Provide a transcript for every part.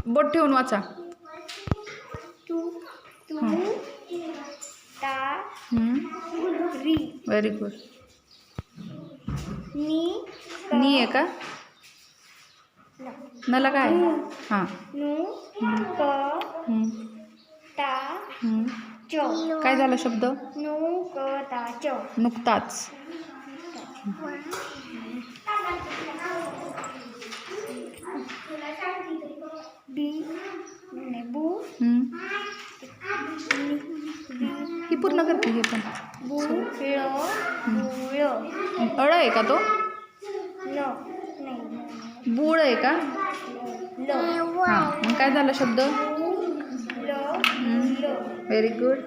बोट ठेवून वाचा. Very good. नी आहे का? नला काय? हां. काय झाला शब्द? नुकताच. ही पूर्ण करते हे पण. अळ आहे का तो? बूळ आहे का? हां. मग काय झाला शब्द? Very good.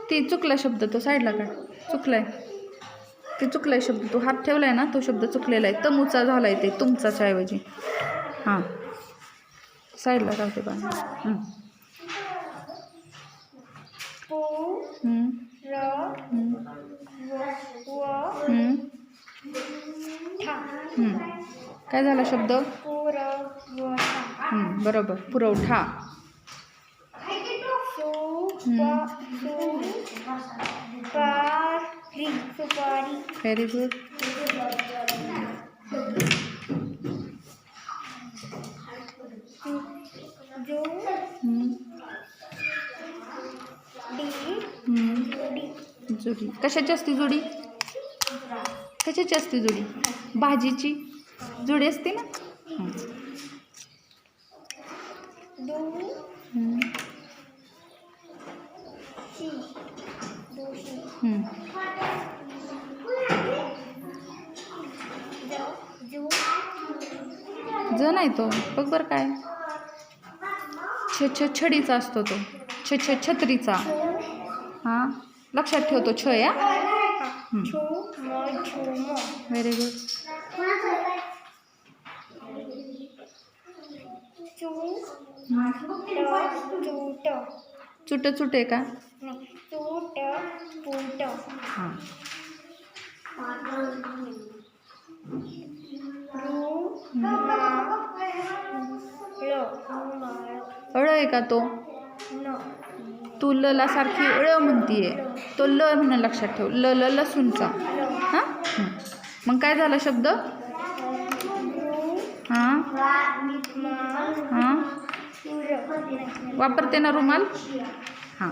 ती चुकला शब्द, तो साईडला काढ. चुकलाय, ते चुकलाय शब्द. तो हात ठेवलाय ना, तो शब्द चुकलेला आहे. तमुचा झालाय ते तुमचाच्या ऐवजी. हां, साईडला काढते पण. काय झाला शब्द? बरोबर, पुरवठा. Very good. जुडी. कशाची असते जुडी? कशाची असते जुडी? भाजीची जुडी असते ना. ज नाही तो, बघ बरं काय. छडीचा असतो तो. छत्रीचा. हां, लक्षात ठेवतो. छ या. Very good. चुट चुट आहे का? हां. अळ आहे का तो? तू लला सारखी ळ म्हणतीये, तो ल म्हणून लक्षात ठेव. ल लसूणचा. हां. मग काय झाला शब्द? हां हां. वापरते ना रुमाल? हां.